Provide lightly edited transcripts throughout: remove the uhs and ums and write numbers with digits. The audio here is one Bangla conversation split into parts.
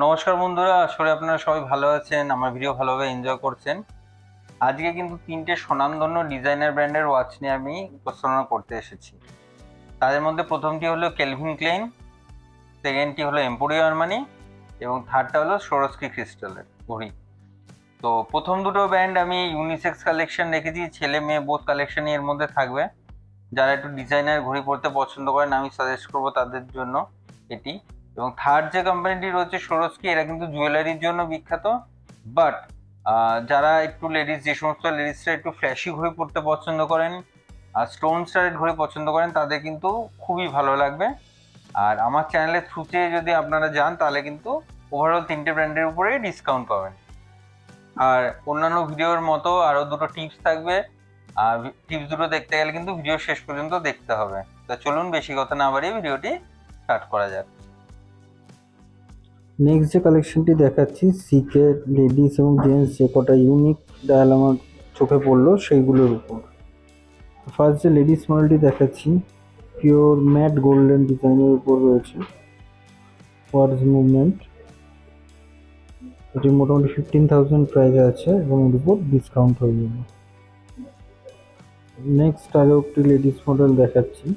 নমস্কার বন্ধুরা, আসলে আপনারা সবাই ভালো আছেন, আমার ভিডিও ভালোভাবে এনজয় করছেন। আজকে কিন্তু তিনটে স্বনামধন্য ডিজাইনার ব্র্যান্ডের ওয়াচ নিয়ে আমি উপস্থাপনা করতে এসেছি। তাদের মধ্যে প্রথমটি হলো কেলভিন ক্লেইন, সেকেন্ডটি হলো এম্পোরিও আরমানি এবং থার্ডটা হলো স্বরস্কি ক্রিস্টালের ঘড়ি। তো প্রথম দুটো ব্র্যান্ড আমি ইউনিসেক্স কালেকশন রেখেছি, ছেলে মেয়ে বোথ কালেকশনই এর মধ্যে থাকবে। যারা একটু ডিজাইনার ঘড়ি পরতে পছন্দ করেন আমি সাজেস্ট করবো তাদের জন্য এটি। এবং থার্ড যে কোম্পানিটি রয়েছে স্বরস্কি, এরা কিন্তু জুয়েলারির জন্য বিখ্যাত। বাট যারা একটু লেডিস, যে সমস্ত লেডিসরা একটু ফ্ল্যাশি ঘড়ি পরতে পছন্দ করেন আর স্টোন স্টারের ঘড়ি পছন্দ করেন, তাদের কিন্তু খুবই ভালো লাগবে। আর আমার চ্যানেলের থ্রুতে যদি আপনারা যান তাহলে কিন্তু ওভারঅল তিনটে ব্র্যান্ডের উপরে ডিসকাউন্ট পাবেন। আর অন্যান্য ভিডিওর মতো আরও দুটো টিপস থাকবে, আর টিপস দুটো দেখতে গেলে কিন্তু ভিডিও শেষ পর্যন্ত দেখতে হবে। তা চলুন বেশি কথা না বাড়িয়ে ভিডিওটি স্টার্ট করা যাক। নেক্সট যে কালেকশনটি দেখাচ্ছি, সিকে লেডিস এবং জেন্টস যে কটা ইউনিক ডায়াল আমার চোখে পড়লো সেইগুলোর উপর। ফার্স্ট যে লেডিস মডেলটি দেখাচ্ছি, পিওর ম্যাট গোল্ডেন ডিজাইনের উপর রয়েছে ওয়ার্ডস মুভমেন্ট। এটি মোটামুটি 15,000 প্রাইস আছে এবং এর উপর ডিসকাউন্ট হয়ে যাবে। নেক্সট আরও একটি লেডিস মডেল দেখাচ্ছি,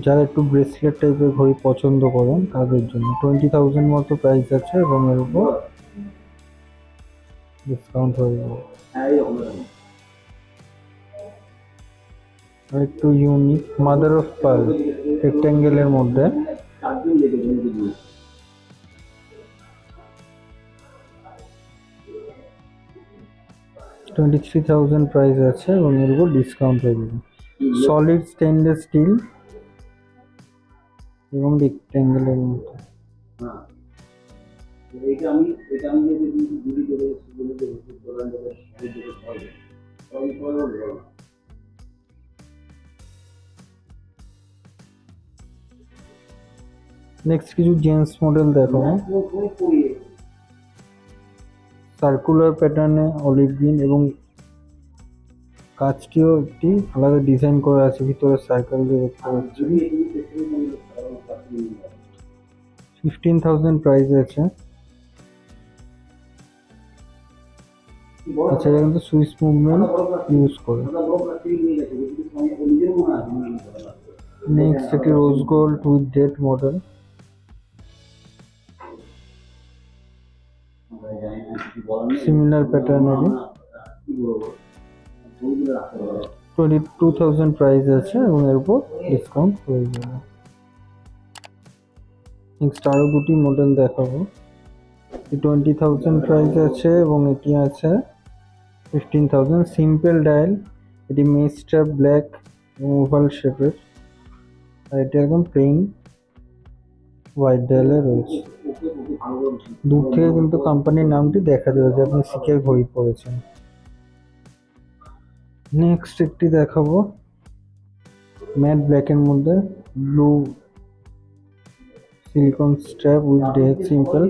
যারা একটু ব্রেসলেট টাইপের ঘড়ি পছন্দ করেন তাদের জন্য 20,000 মতো প্রাইস আছে এবং এর উপর ডিসকাউন্ট হয়ে যাবে। আর একটু ইউনিক মাদার অফ পার্ল রেক্ট্যাঙ্গেলের মধ্যে, $23,000 প্রাইস আছে এবং এর উপর ডিসকাউন্ট হয়ে যাবে। সলিড স্টেনলেস স্টিল এবং রেক্ট্যাঙ্গেলের মধ্যে। নেক্সট কিছু জেন্টস মডেল দেখো, সার্কুলার প্যাটার্নে অলিভ গ্রিন এবং কাজটিও একটি আলাদা ডিজাইন করা আছে, ভিতরে সার্কেল দিয়ে দেখতে পাচ্ছি। 15,000 প্রাইস আছে। আচ্ছা, এটা কিন্তু সুইচ মুভমেন্ট ইউজ করে। নেক্সট একটি rose gold with date model, similar প্যাটার্নেরই, 22,000 প্রাইস আছে এবং এর উপর ডিসকাউন্ট হয়ে যাবে। নেক্সট আরও দুটি মডেল দেখাবো। 20,000 প্রাইস আছে এবং এটি আছে 15,000। সিম্পল ডায়াল, এটি মেস্টার ব্ল্যাক এবং ওভাল শেপের, আর এটি একদম প্লেন হোয়াইট ডায়ালে রয়েছে। দূর থেকে কিন্তু কোম্পানির নামটি দেখা যাবে যে আপনি সিকের ঘড়ি পরেছেন। নেক্সট একটি দেখাবো ম্যাট ব্ল্যাকের মধ্যে, blue silicone strap with date simple,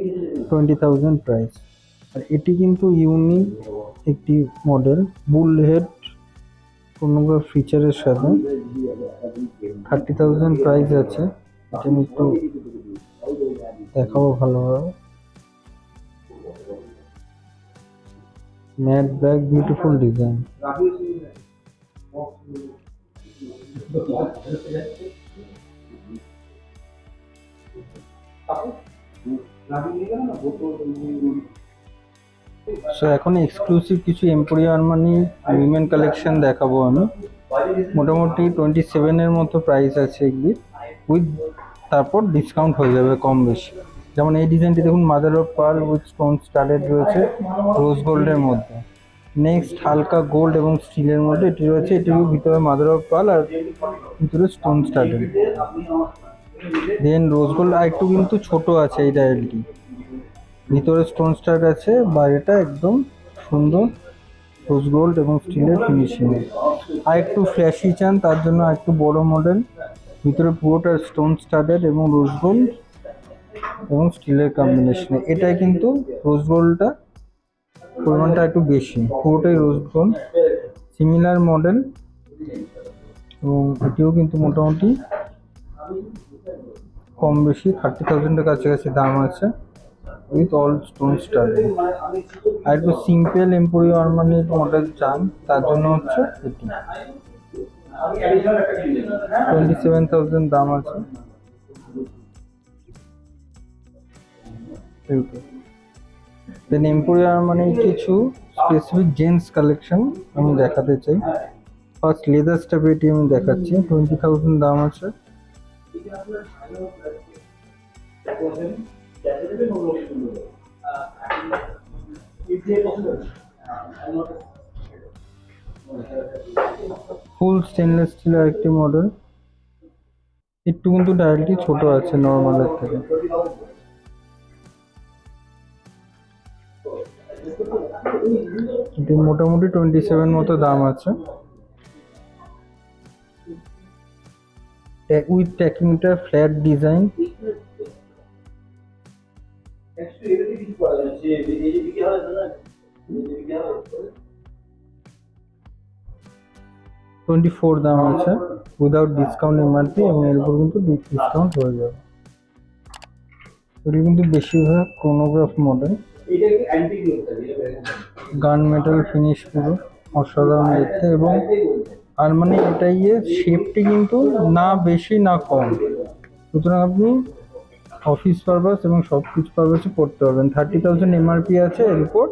20,000 price. আর এটি কিন্তু ইউনিক একটি মডেল, বুল হেড কোনো ফিচারের সাথে, 30,000 প্রাইস আছে। এটা আমি একটু দেখাবো ভালোভাবে। Matte black, beautiful design. So এখন এক্সক্লুসিভ কিছু এম্পোরিও আরমানি উইমেন কালেকশন দেখাবো আমি। মোটামুটি 27-এর মতো প্রাইস আছে এগুলি, উইথ তারপর ডিসকাউন্ট হয়ে যাবে কম বেশি। যেমন এই ডিজাইনটি দেখুন, mother of pearl with stone studded রয়েছে রোজ গোল্ডের মধ্যে। নেক্সট হালকা গোল্ড এবং স্টিলের মধ্যে এটি রয়েছে, এটির ভিতরে মাদার অফ পার্ল আর ভিতরে স্টোন স্টাডেড। দেন রোজ গোল্ড আর একটু কিন্তু ছোট আছে এই ডায়ালটি, ভিতরে স্টোন স্টার আছে, বাইরেটা একদম সুন্দর রোজ গোল্ড এবং স্টিলের ফিনিশিং। আর একটু ফ্ল্যাশি চান তার জন্য একটু বড় মডেল, ভিতরে পুরোটা স্টোন স্টাডেড এবং রোজ গোল্ড এবং স্টিলের কম্বিনেশনে। এটাই কিন্তু রোজ গোল্ডটা পরিমাণটা একটু বেশি, পুরোটাই রোজ গোল্ড, সিমিলার মডেল। এবং এটিও কিন্তু মোটামুটি কম বেশি 30,000-এর কাছাকাছি দাম আছে, উইথ অল স্টোন স্টাডি। আর একটু সিম্পল এম্পোরিও আরমানির মডেল চান, তার জন্য হচ্ছে এটি 27,000 দাম আছে। দেন এম্পোরিও আরমানির কিছু স্পেসিফিক জেন্টস কালেকশন আমি দেখাতে চাই। ফার্স্ট লেদার স্টাফ এটি আমি দেখাচ্ছি, 20,000 দাম আছে। ফুল স্টেনলেস স্টিলের একটি মডেল, একটু কিন্তু ডায়ালটি ছোট আছে নর্মালের থেকে। এটি মোটামুটি 27 মতো দাম আছে, উইথ ট্যাকিংটা ফ্ল্যাট ডিজাইন। $24 দাম আছে, উইদাউট ডিসকাউন্ট এমআরপি, এবং এর উপর কিন্তু ডিসকাউন্ট হয়ে যাবে। এগুলো কিন্তু বেশিরভাগ ক্রোনোগ্রাফ মডেল, গান মেটাল ফিনিশ পুরো অসাধারণ দেখতে। এবং আর মানে এটাই শেপটি কিন্তু না বেশি না কম, সুতরাং আপনি অফিস পারপাস এবং সব কিছু পারপাসে পড়তে পারবেন। 30,000 এমআরপি আছে, এর উপর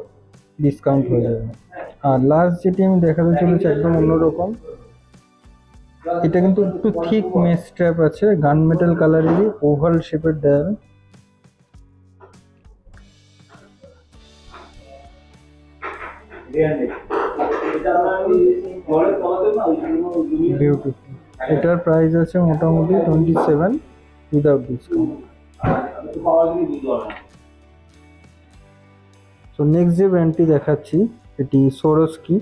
ডিসকাউন্ট হয়ে যাবে। আর লাস্ট যেটি আমি দেখাতে চলেছি একদম অন্যরকম, এটা কিন্তু একটু থিক মেশ স্ট্র্যাপ আছে, গান মেটাল কালারেরই ওভাল শেপের দেয়াল। বিউটিফুল। এটার প্রাইস আছে মোটামুটি 27 উইদাউট ডিসকাউন্ট। তো নেক্সট যে ব্র্যান্ডটি দেখাচ্ছি এটি সোরস্কি।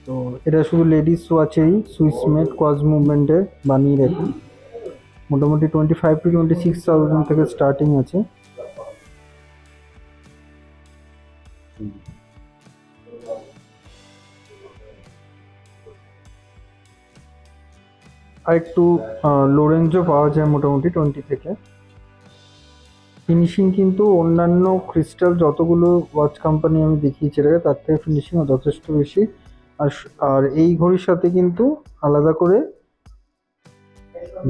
তো এটা শুধু লেডিস ওয়াচেরই, সুইস মেড কোয়াজ মুভমেন্টের বানিয়ে রেখে, মোটামুটি 25 to 26,000 থেকে স্টার্টিং আছে। আর একটু লো রেঞ্জও পাওয়া যায় মোটামুটি 20 থেকে। ফিনিশিং কিন্তু অন্যান্য ক্রিস্টাল যতগুলো ওয়াচ কোম্পানি আমি দেখিয়েছি এটাকে, তার থেকে ফিনিশিং যথেষ্ট বেশি। আর এই ঘড়ির সাথে কিন্তু আলাদা করে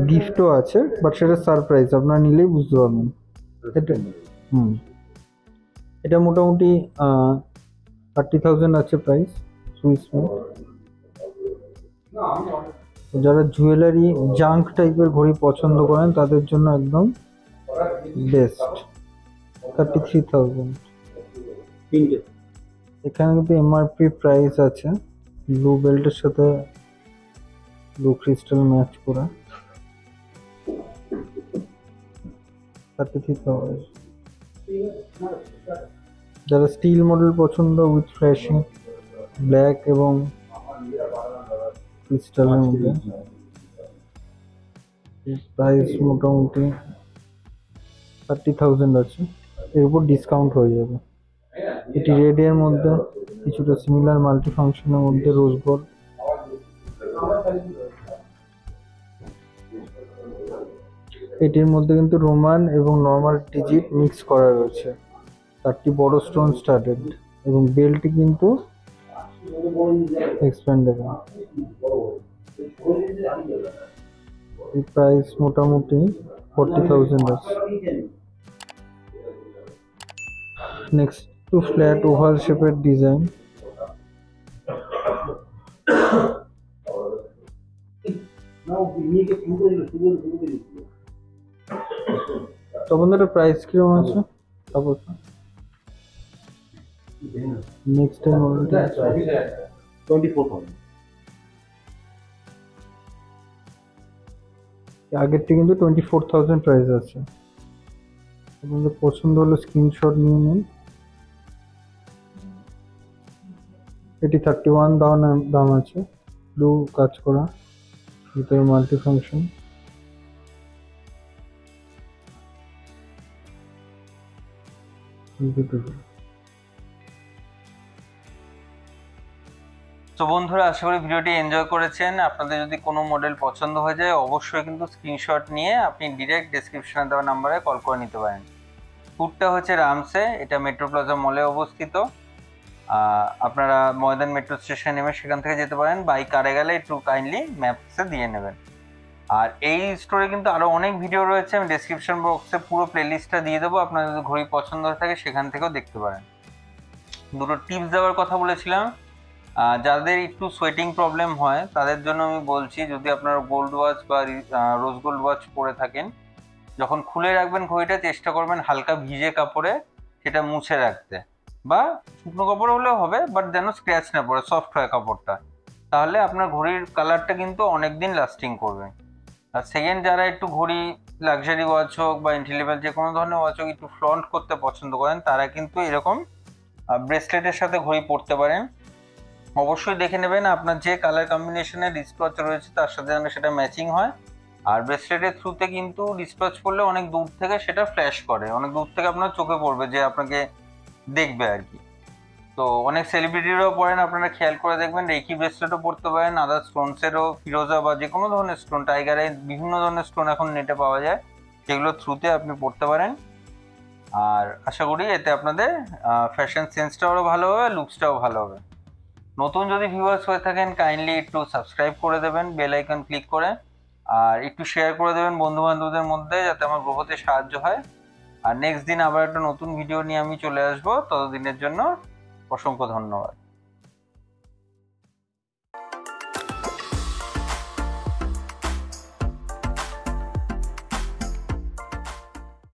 গিফটও আছে, বাট সেটা সারপ্রাইজ, আপনারা নিলেই বুঝতে পারবেন। এটা এটা মোটামুটি 30,000 আছে প্রাইস, সুইস মেড। যারা জুয়েলারি জাঙ্ক টাইপের ঘড়ি পছন্দ করেন তাদের জন্য একদম বেস্ট। 33,000। এখানে কিন্তু এমআরপি প্রাইস আছে, ব্লু বেল্টের সাথে ব্লু ক্রিস্টাল ম্যাচ করা, 33,000। যারা স্টিল মডেল পছন্দ উইথ ফ্ল্যাশিং ব্ল্যাক এবং ক্রিস্টালের মধ্যে, প্রাইস মোটামুটি 30,000 আছে, এর উপর ডিসকাউন্ট হয়ে যাবে। এটি রেড এর মধ্যে কিছুটা সিমিলার মাল্টি ফাংশনের মধ্যে রোজ গোল্ড। এটির মধ্যে কিন্তু রোমান এবং নর্মাল ডিজিট মিক্স করা রয়েছে, 4টি বড় স্টোন স্টাডেড, এবং বেল্টটি কিন্তু এক্সপেন্ডেবল। এই প্রাইস মোটামুটি 40,000 আছে। নেক্সট টু ফ্ল্যাট ওভাল শেপের ডিজাইন, তখন একটা প্রাইস কিরকম আছে? তারপর নেক্সট টাইম অলরেডি 24,000। আগেরটি কিন্তু 24,000 প্রাইস আছে। আপনাদের পছন্দ হলে স্ক্রিনশট নিয়ে নিন। এটি 31 দাম আছে, ব্লু কাজ করা, ভিতরে মাল্টি ফাংশন। তো বন্ধুরা, আশা করি ভিডিওটি এনজয় করেছেন। আপনাদের যদি কোনো মডেল পছন্দ হয়ে যায় অবশ্যই কিন্তু স্ক্রিনশট নিয়ে আপনি ডিরেক্ট ডেসক্রিপশনে দেওয়া নাম্বারে কল করে নিতে পারেন। ফুডটা হচ্ছে রামসে, এটা মেট্রো প্লাজা মলে অবস্থিত। আপনারা ময়দান মেট্রো স্টেশন নেমে সেখান থেকে যেতে পারেন। বাই কারে গেলে একটু কাইন্ডলি ম্যাপসে দিয়ে নেবেন। আর এই স্টোরে কিন্তু আরও অনেক ভিডিও রয়েছে, আমি ডেসক্রিপশন বক্সে পুরো প্লেলিস্টটা দিয়ে দেবো। আপনার যদি ঘড়ি পছন্দ হয়ে থাকে সেখান থেকেও দেখতে পারেন। দুটো টিপস দেওয়ার কথা বলেছিলাম, যাদের একটু সোয়েটিং প্রবলেম হয় তাদের জন্য আমি বলছি, যদি আপনারা গোল্ড ওয়াচ বা রোজ গোল্ড ওয়াচ পরে থাকেন, যখন খুলে রাখবেন ঘড়িটা চেষ্টা করবেন হালকা ভিজে কাপড়ে সেটা মুছে রাখতে, বা শুকনো কাপড় হলেও হবে, বাট যেন স্ক্র্যাচ না পড়ে, সফট হয় কাপড়টা, তাহলে আপনার ঘড়ির কালারটা কিন্তু অনেক দিন লাস্টিং করবে। আর সেকেন্ড, যারা একটু ঘড়ি লাক্সারি ওয়াচ হোক বা এন্ট্রি লেভেল যে কোনো ধরনের ওয়াচ হোক একটু ফ্লন্ট করতে পছন্দ করেন, তারা কিন্তু এরকম ব্রেসলেটের সাথে ঘড়ি পরতে পারেন। অবশ্যই দেখে নেবেন আপনার যে কালার কম্বিনেশনের রিস্টওয়াচ রয়েছে তার সাথে যেন সেটা ম্যাচিং হয়। আর ব্রেসলেটের থ্রুতে কিন্তু রিস্টওয়াচ পরলে অনেক দূর থেকে সেটা ফ্ল্যাশ করে, অনেক দূর থেকে আপনার চোখে পড়বে যে আপনাকে দেখবে আর কি। তো অনেক সেলিব্রিটিরাও পরেন, আপনারা খেয়াল করে দেখবেন। রেকি ব্রেসলেটও পরতে পারেন, আদার স্টোনসেরও, ফিরোজা বা যে কোনো ধরনের স্টোন, টাইগারে বিভিন্ন ধরনের স্টোন এখন নেটে পাওয়া যায়, সেগুলো থ্রুতে আপনি পরতে পারেন। আর আশা করি এতে আপনাদের ফ্যাশন সেন্সটাও ভালো হবে, লুকসটাও ভালো হবে। নতুন যদি ভিউয়ার্স হয়ে থাকেন কাইন্ডলি একটু সাবস্ক্রাইব করে দেবেন বেল আইকন ক্লিক করে, আর একটু শেয়ার করে দেবেন বন্ধু বান্ধবদের মধ্যে, যাতে আমার গ্রোথে সাহায্য হয়। আর নেক্সট দিন আবার একটা নতুন ভিডিও নিয়ে আমি চলে আসবো। ততদিনের জন্য অসংখ্য ধন্যবাদ।